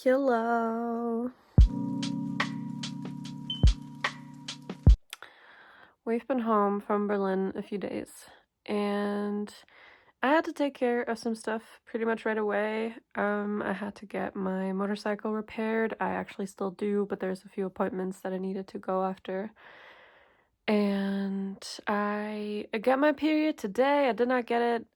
Hello. We've been home from Berlin a few days, and I had to take care of some stuff pretty much right away. I had to get my motorcycle repaired. I actually still do, but there's a few appointments that I needed to go after. And I got my period today. I did not get it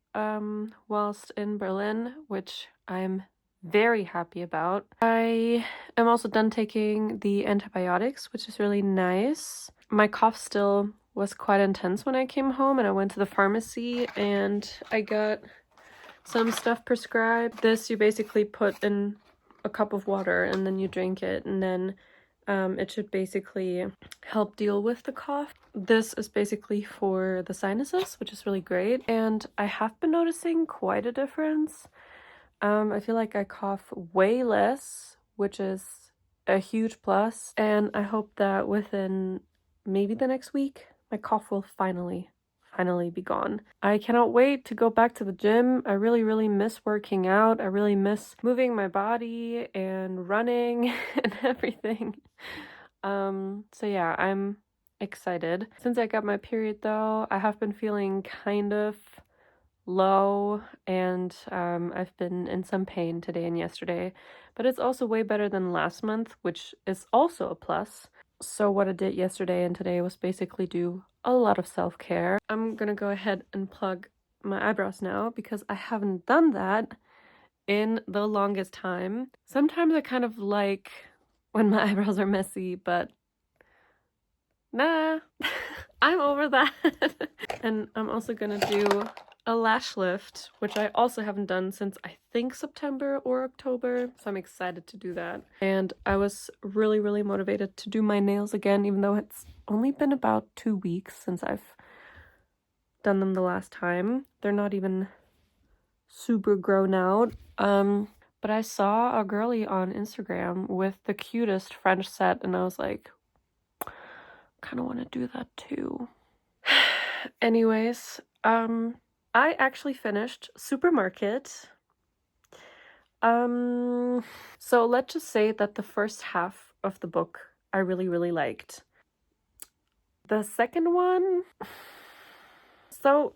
whilst in Berlin, which I'm very happy about. I am also done taking the antibiotics, which is really nice. My cough still was quite intense when I came home, and I went to the pharmacy and I got some stuff prescribed. This you basically put in a cup of water and then you drink it, and then it should basically help deal with the cough. This is basically for the sinuses, which is really great, and I have been noticing quite a difference. I feel like I cough way less, which is a huge plus, and I hope that within maybe the next week, my cough will finally be gone. I cannot wait to go back to the gym. I really miss working out. I really miss moving my body and running and everything. So yeah, I'm excited. Since I got my period though, I have been feeling kind of low, and I've been in some pain today and yesterday, but it's also way better than last month, which is also a plus. So what I did yesterday and today was basically do a lot of self-care. I'm gonna go ahead and plug my eyebrows now because I haven't done that in the longest time. Sometimes I kind of like when my eyebrows are messy, but nah, I'm over that. And I'm also gonna do a lash lift, which I also haven't done since I think September or October, so I'm excited to do that. And I was really motivated to do my nails again, even though it's only been about 2 weeks since I've done them the last time. They're not even super grown out. But I saw a girly on Instagram with the cutest French set, and I was like, kind of want to do that too. Anyways, I actually finished Supermarket. So let's just say that the first half of the book I really liked. The second one, so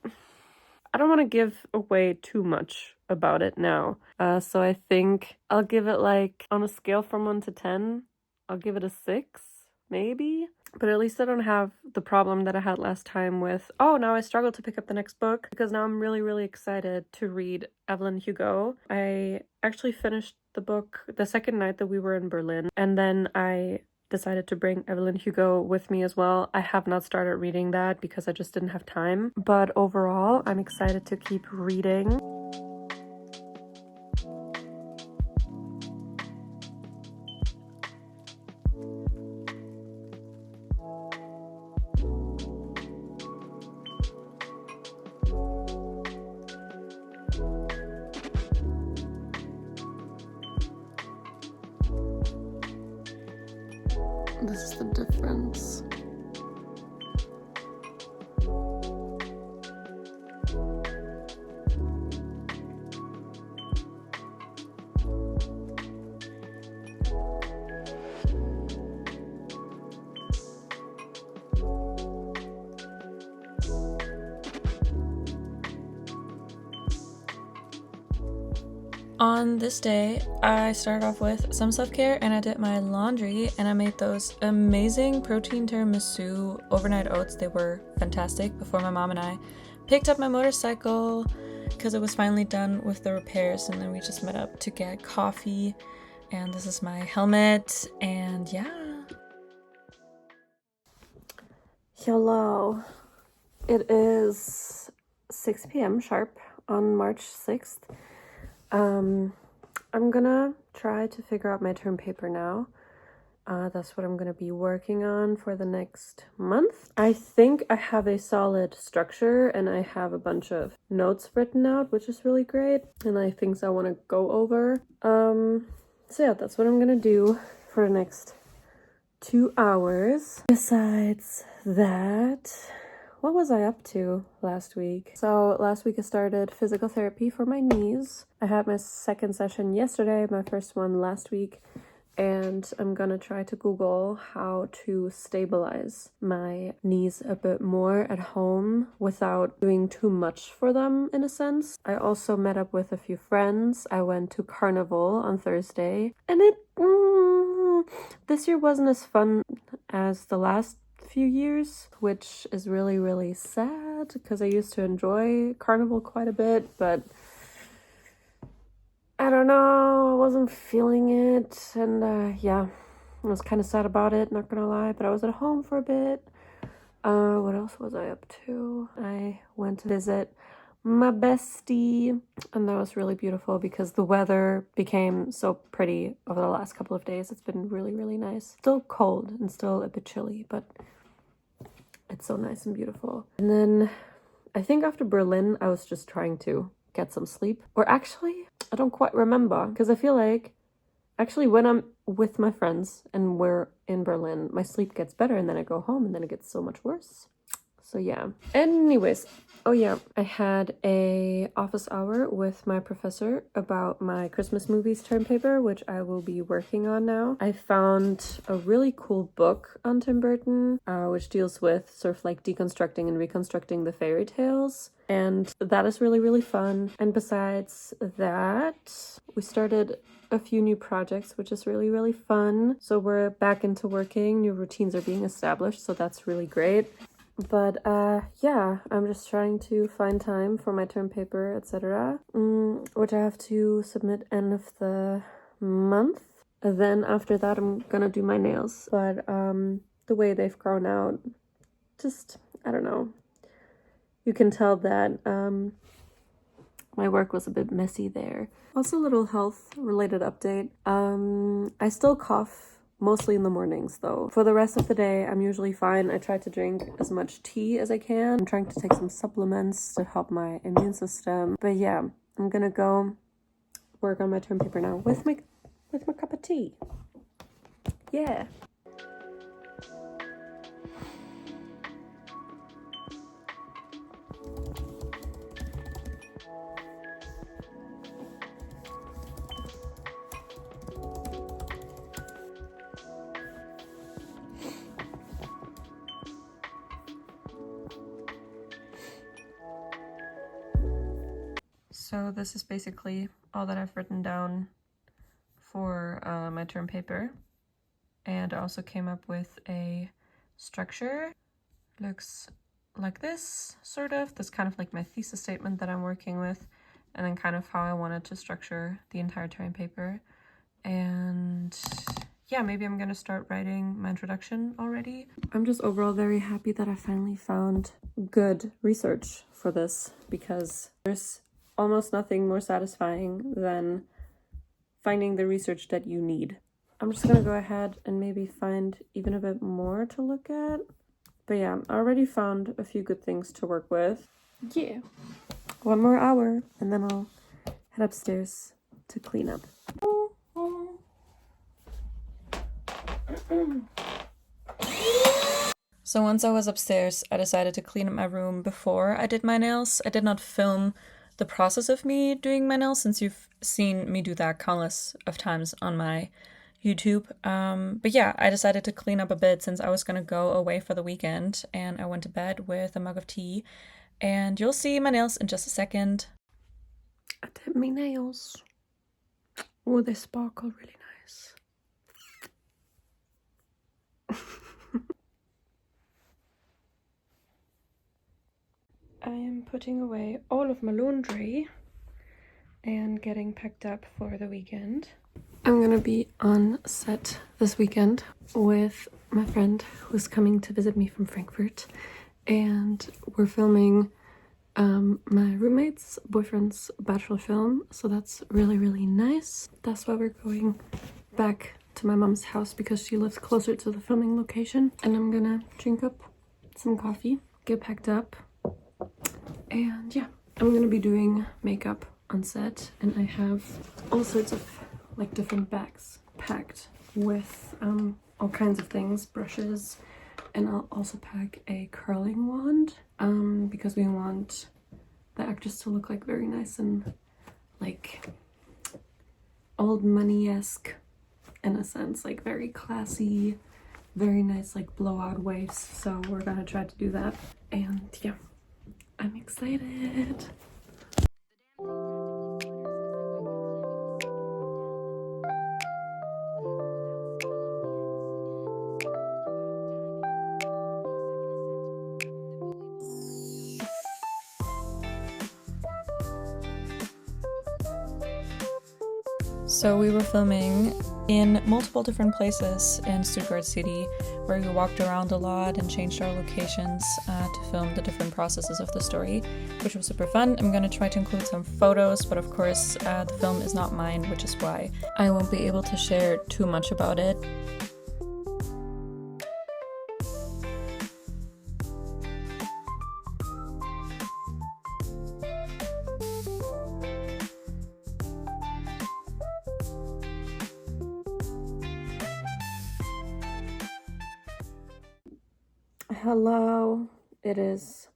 I don't want to give away too much about it now. So I think I'll give it, like, on a scale from 1 to 10, I'll give it a 6, maybe. But at least I don't have the problem that I had last time with, oh, now I struggle to pick up the next book, because now I'm really excited to read Evelyn Hugo. I actually finished the book the second night that we were in Berlin, and then I decided to bring Evelyn Hugo with me as well. I have not started reading that because I just didn't have time, but overall, I'm excited to keep reading. This is the difference. On this day, I started off with some self-care and I did my laundry, and I made those amazing protein tiramisu overnight oats. They were fantastic before my mom and I picked up my motorcycle because it was finally done with the repairs, and then we just met up to get coffee. And this is my helmet, and yeah. Hello. It is 6 p.m. sharp on March 6th. I'm gonna try to figure out my term paper now. That's what I'm gonna be working on for the next month. I think I have a solid structure and I have a bunch of notes written out, which is really great, and I things I want to go over. So yeah, that's what I'm gonna do for the next 2 hours. Besides that, what was I up to last week? So last week I started physical therapy for my knees. I had my second session yesterday, my first one last week, and I'm gonna try to Google how to stabilize my knees a bit more at home without doing too much for them, in a sense. I also met up with a few friends. I went to Carnival on Thursday, and this year wasn't as fun as the last few years, which is really, really sad because I used to enjoy Carnival quite a bit, but I don't know, I wasn't feeling it, and yeah, I was kind of sad about it, not gonna lie, but I was at home for a bit. What else was I up to? I went to visit my bestie, and that was really beautiful because the weather became so pretty over the last couple of days. It's been really, really nice. Still cold and still a bit chilly, but it's so nice and beautiful. And then I think after Berlin, I was just trying to get some sleep. Or actually, I don't quite remember because I feel like actually when I'm with my friends and we're in Berlin, my sleep gets better and then I go home and then it gets so much worse. So yeah. Anyways, oh yeah, I had a office hour with my professor about my Christmas movies term paper, which I will be working on now. I found a really cool book on Tim Burton, which deals with sort of like deconstructing and reconstructing the fairy tales. And that is really, really fun. And besides that, we started a few new projects, which is really, really fun. So we're back into working, new routines are being established, so that's really great. But yeah, I'm just trying to find time for my term paper, etc. Which I have to submit end of the month. And then after that, I'm gonna do my nails. But the way they've grown out, just, I don't know. You can tell that my work was a bit messy there. Also, a little health-related update. I still cough mostly in the mornings though. For the rest of the day, I'm usually fine. I try to drink as much tea as I can. I'm trying to take some supplements to help my immune system. But yeah, I'm gonna go work on my term paper now with my cup of tea. Yeah. So this is basically all that I've written down for my term paper. And I also came up with a structure. Looks like this, sort of. That's kind of like my thesis statement that I'm working with. And then kind of how I wanted to structure the entire term paper. And yeah, maybe I'm gonna start writing my introduction already. I'm just overall very happy that I finally found good research for this, because there's almost nothing more satisfying than finding the research that you need. I'm just gonna go ahead and maybe find even a bit more to look at. But yeah, I already found a few good things to work with. Yeah. One more hour and then I'll head upstairs to clean up. So once I was upstairs, I decided to clean up my room before I did my nails. I did not film the process of me doing my nails, since you've seen me do that countless of times on my YouTube. But yeah, I decided to clean up a bit since I was gonna go away for the weekend, and I went to bed with a mug of tea, and you'll see my nails in just a second. I did my nails. Oh, they sparkle really nice. I am putting away all of my laundry and getting packed up for the weekend. I'm gonna be on set this weekend with my friend who's coming to visit me from Frankfurt, and we're filming my roommate's boyfriend's bachelor film, so that's really, really nice. That's why we're going back to my mom's house, because she lives closer to the filming location. And I'm gonna drink up some coffee, get packed up, and yeah, I'm gonna be doing makeup on set, and I have all sorts of like different bags packed with all kinds of things, brushes, And I'll also pack a curling wand because we want the actress to look like very nice and like old money-esque in a sense, like very classy, very nice like blowout waves. So we're gonna try to do that. And yeah, I'm excited. So we were filming in multiple different places in Stuttgart City, where we walked around a lot and changed our locations to film the different processes of the story, which was super fun. I'm gonna try to include some photos, but of course the film is not mine, which is why I won't be able to share too much about it. Hello, it is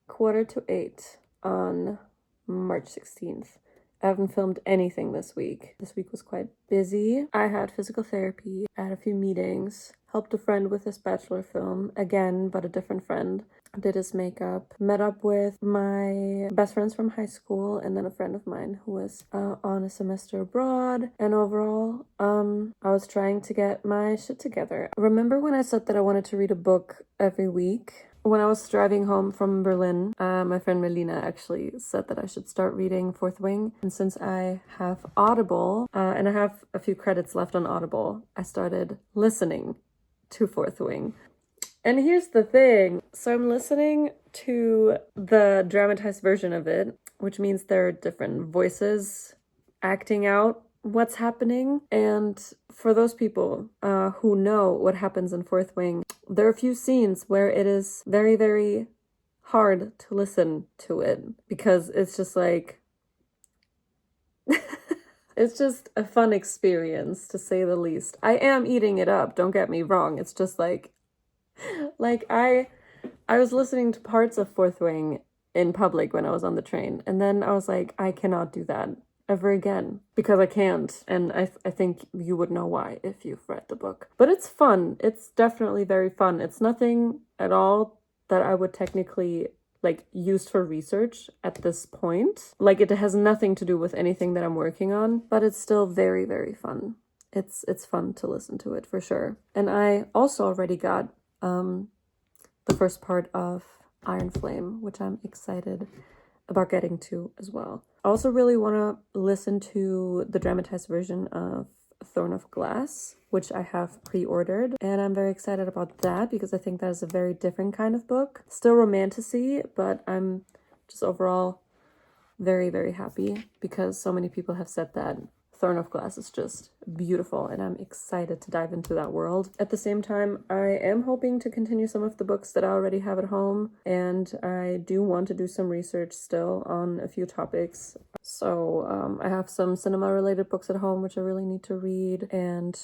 7:45 on March 16th. I haven't filmed anything this week. This week was quite busy. I had physical therapy, I had a few meetings, helped a friend with his bachelor film, again, but a different friend. Did his makeup, met up with my best friends from high school, and then a friend of mine who was on a semester abroad. And overall, I was trying to get my shit together. Remember when I said that I wanted to read a book every week? When I was driving home from Berlin, my friend Melina actually said that I should start reading Fourth Wing. And since I have Audible, and I have a few credits left on Audible, I started listening to Fourth Wing. And here's the thing. So I'm listening to the dramatized version of it, which means there are different voices acting out what's happening. And for those people who know what happens in Fourth Wing, there are a few scenes where it is very, very hard to listen to it because it's just like, it's just a fun experience to say the least. I am eating it up, don't get me wrong. It's just like I was listening to parts of Fourth Wing in public when I was on the train, and then I was like, I cannot do that ever again because I can't. And I think you would know why if you've read the book. But it's fun. It's definitely very fun. It's nothing at all that I would technically like use for research at this point. Like it has nothing to do with anything that I'm working on, but it's still very, very fun. It's fun to listen to it for sure. And I also already got the first part of Iron Flame, which I'm excited about getting to as well. I also really want to listen to the dramatized version of Throne of Glass, which I have pre-ordered, and I'm very excited about that because I think that is a very different kind of book. Still romantasy, but I'm just overall very, very happy because so many people have said that Throne of Glass is just beautiful, and I'm excited to dive into that world. At the same time, I am hoping to continue some of the books that I already have at home, and I do want to do some research still on a few topics. So I have some cinema-related books at home, which I really need to read, and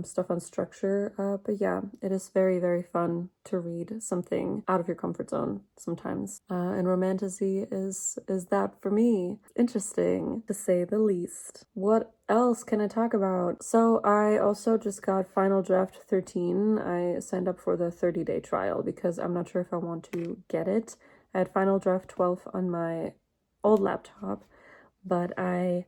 stuff on structure. But yeah, it is very, very fun to read something out of your comfort zone sometimes. And romantasy is that for me. Interesting, to say the least. What else can I talk about? So I also just got Final Draft 13. I signed up for the 30-day trial because I'm not sure if I want to get it. I had Final Draft 12 on my old laptop, but I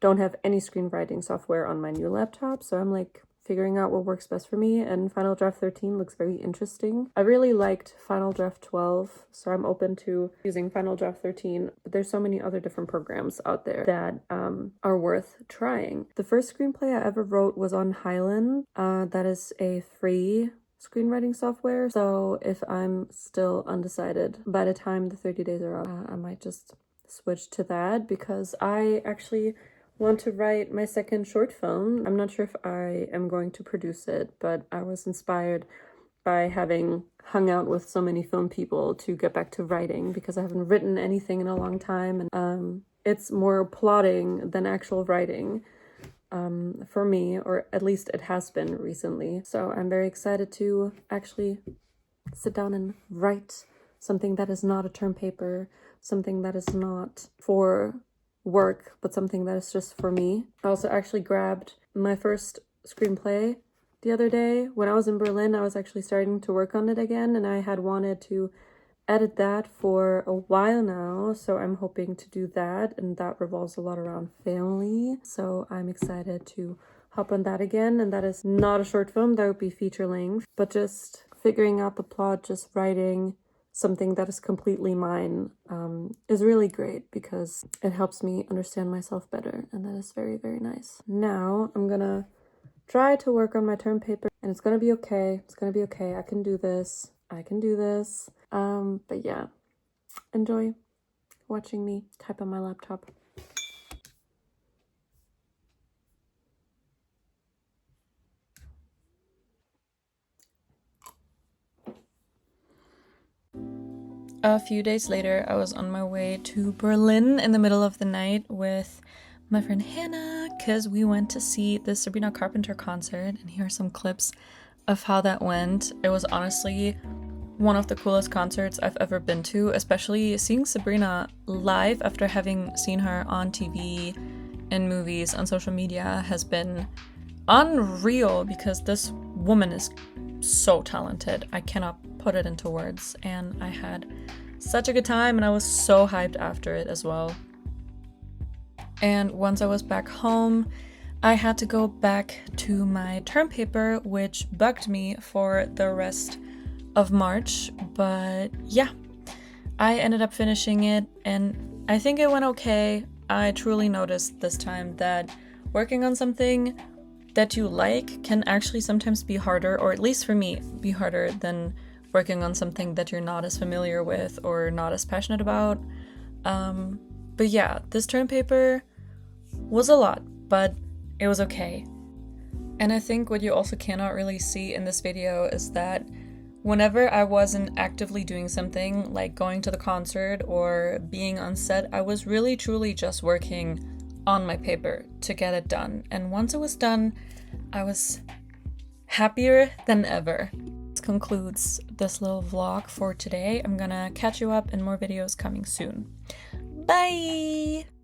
don't have any screenwriting software on my new laptop, so I'm like figuring out what works best for me, and Final Draft 13 looks very interesting. I really liked Final Draft 12, so I'm open to using Final Draft 13, but there's so many other different programs out there that are worth trying. The first screenplay I ever wrote was on Highland. That is a free screenwriting software, so if I'm still undecided by the time the 30 days are up, I might just switch to that because I actually want to write my second short film. I'm not sure if I am going to produce it, but I was inspired by having hung out with so many film people to get back to writing because I haven't written anything in a long time, and it's more plotting than actual writing for me, or at least it has been recently. So I'm very excited to actually sit down and write something that is not a term paper, something that is not for work, but something that is just for me. I also actually grabbed my first screenplay the other day. When I was in Berlin, I was actually starting to work on it again, and I had wanted to edit that for a while now, so I'm hoping to do that, and that revolves a lot around family, so I'm excited to hop on that again. And that is not a short film, that would be feature length, but just figuring out the plot, just writing something that is completely mine is really great because it helps me understand myself better, and that is very, very nice. Now I'm gonna try to work on my term paper, and it's gonna be okay. It's gonna be okay. I can do this. I can do this. But yeah, enjoy watching me type on my laptop. A few days later, I was on my way to Berlin in the middle of the night with my friend Hannah because we went to see the Sabrina Carpenter concert, and here are some clips of how that went. It was honestly one of the coolest concerts I've ever been to, especially seeing Sabrina live after having seen her on TV, in movies, on social media has been unreal because this woman is so talented. I cannot put it into words, and I had such a good time, and I was so hyped after it as well. And once I was back home, I had to go back to my term paper, which bugged me for the rest of March, but yeah, I ended up finishing it, and I think it went okay. I truly noticed this time that working on something that you like can actually sometimes be harder, or at least for me, be harder than working on something that you're not as familiar with or not as passionate about. But yeah, this term paper was a lot, but it was okay. And I think what you also cannot really see in this video is that whenever I wasn't actively doing something, like going to the concert or being on set, I was really truly just working on my paper to get it done. And once it was done, I was happier than ever. This concludes this little vlog for today. I'm gonna catch you up in more videos coming soon. Bye!